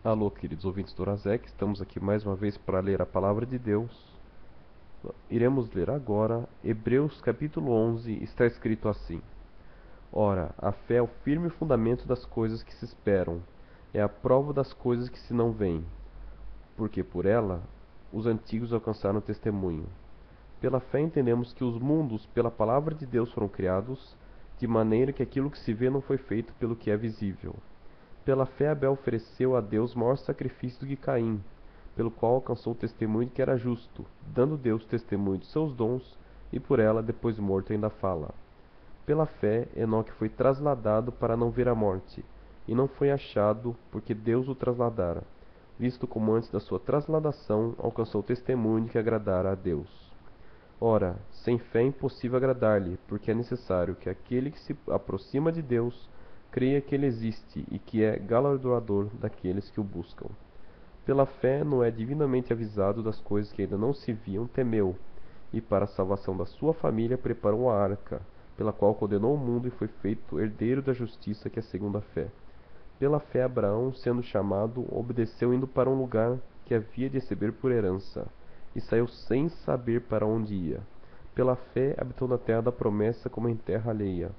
Alô, queridos ouvintes do Razek, estamos aqui mais uma vez para ler a palavra de Deus. Iremos ler agora Hebreus capítulo 11, está escrito assim: Ora, a fé é o firme fundamento das coisas que se esperam, é a prova das coisas que se não veem, porque por ela os antigos alcançaram testemunho. Pela fé entendemos que os mundos pela palavra de Deus foram criados, de maneira que aquilo que se vê não foi feito pelo que é visível. Pela fé Abel ofereceu a Deus maior sacrifício do que Caim, pelo qual alcançou o testemunho de que era justo, dando Deus testemunho de seus dons, e por ela, depois morto, ainda fala. Pela fé, Enoque foi trasladado para não ver a morte, e não foi achado, porque Deus o trasladara, visto como antes da sua trasladação alcançou o testemunho de que agradara a Deus. Ora, sem fé é impossível agradar-lhe, porque é necessário que aquele que se aproxima de Deus creia que ele existe e que é galardoador daqueles que o buscam. Pela fé, Noé, divinamente avisado das coisas que ainda não se viam, temeu, e para a salvação da sua família preparou a arca, pela qual condenou o mundo e foi feito herdeiro da justiça que é segundo a fé. Pela fé, Abraão, sendo chamado, obedeceu indo para um lugar que havia de receber por herança, e saiu sem saber para onde ia. Pela fé, habitou na terra da promessa como em terra alheia,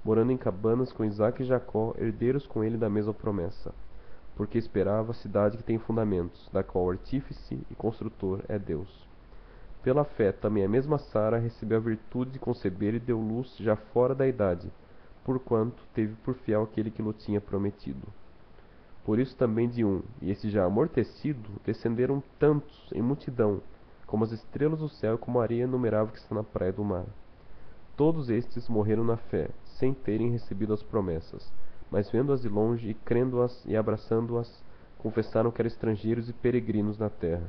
morando em cabanas com Isaque e Jacó, herdeiros com ele da mesma promessa, porque esperava a cidade que tem fundamentos, da qual o artífice e construtor é Deus. Pela fé, também a mesma Sara recebeu a virtude de conceber e deu luz já fora da idade, porquanto teve por fiel aquele que lhe tinha prometido. Por isso também de um, e esse já amortecido, descenderam tantos em multidão, como as estrelas do céu e como a areia inumerável que está na praia do mar. Todos estes morreram na fé, sem terem recebido as promessas, mas vendo-as de longe e crendo-as e abraçando-as, confessaram que eram estrangeiros e peregrinos na terra.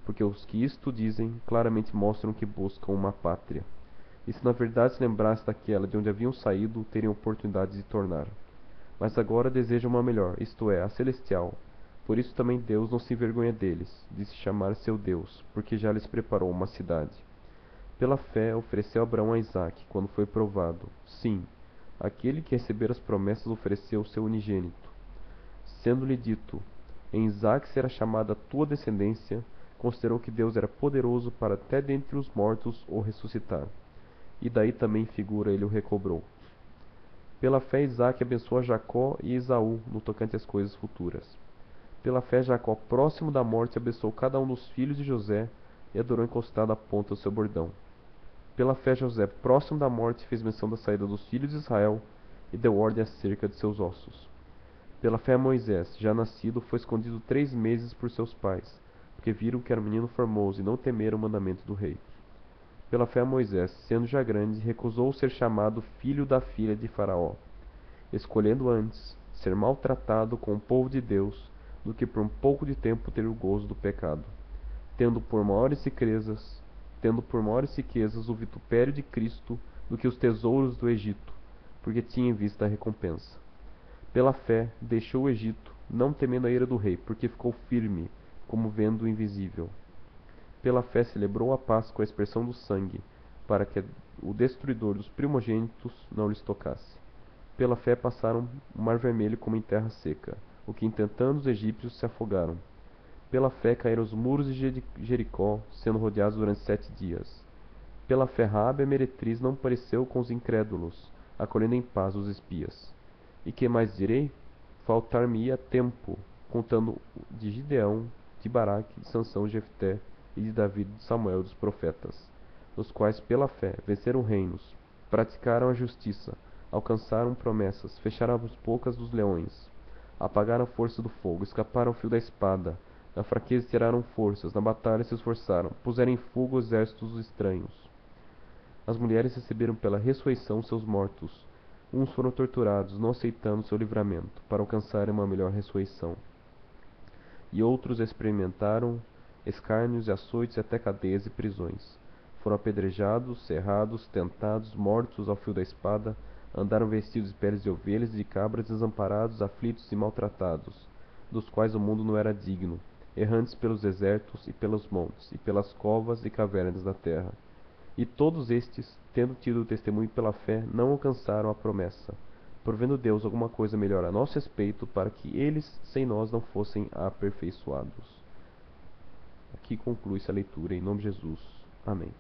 Porque os que isto dizem claramente mostram que buscam uma pátria. E se na verdade se lembrasse daquela de onde haviam saído, teriam oportunidade de tornar. Mas agora desejam uma melhor, isto é, a celestial. Por isso também Deus não se envergonha deles, de se chamar seu Deus, porque já lhes preparou uma cidade. Pela fé ofereceu Abraão a Isaque, quando foi provado. Sim, aquele que receber as promessas ofereceu o seu unigênito. Sendo-lhe dito, em Isaque será chamada a tua descendência, considerou que Deus era poderoso para até dentre os mortos o ressuscitar. E daí também figura ele o recobrou. Pela fé Isaque abençoou a Jacó e Esaú no tocante às coisas futuras. Pela fé Jacó, próximo da morte, abençoou cada um dos filhos de José e adorou encostado à ponta do seu bordão. Pela fé José, próximo da morte, fez menção da saída dos filhos de Israel e deu ordem acerca de seus ossos. Pela fé Moisés, já nascido, foi escondido 3 meses por seus pais, porque viram que era um menino formoso e não temeram o mandamento do rei. Pela fé Moisés, sendo já grande, recusou ser chamado filho da filha de Faraó, escolhendo antes ser maltratado com o povo de Deus do que por um pouco de tempo ter o gozo do pecado, tendo por maiores riquezas, tendo por maiores riquezas o vitupério de Cristo do que os tesouros do Egito, porque tinha em vista a recompensa. Pela fé, deixou o Egito, não temendo a ira do rei, porque ficou firme, como vendo o invisível. Pela fé celebrou a paz com a expressão do sangue, para que o destruidor dos primogênitos não lhes tocasse. Pela fé passaram o mar vermelho como em terra seca, o que intentando os egípcios se afogaram. Pela fé caíram os muros de Jericó, sendo rodeados durante 7 dias. Pela fé Raabe a meretriz não pareceu com os incrédulos, acolhendo em paz os espias. E que mais direi? Faltar-me-ia tempo, contando de Gideão, de Baraque, de Sansão, de Jefté, e de Davi, de Samuel, dos profetas, os quais pela fé venceram reinos, praticaram a justiça, alcançaram promessas, fecharam as bocas dos leões, apagaram a força do fogo, escaparam ao fio da espada, na fraqueza tiraram forças, na batalha se esforçaram, puseram em fuga os exércitos estranhos. As mulheres receberam pela ressurreição seus mortos. Uns foram torturados, não aceitando seu livramento, para alcançarem uma melhor ressurreição. E outros experimentaram escárnios e açoites e até cadeias e prisões. Foram apedrejados, serrados, tentados, mortos ao fio da espada, andaram vestidos de peles de ovelhas e de cabras, desamparados, aflitos e maltratados, dos quais o mundo não era digno, errantes pelos desertos e pelos montes, e pelas covas e cavernas da terra. E todos estes, tendo tido o testemunho pela fé, não alcançaram a promessa, provendo Deus alguma coisa melhor a nosso respeito, para que eles, sem nós, não fossem aperfeiçoados. Aqui conclui-se a leitura, em nome de Jesus. Amém.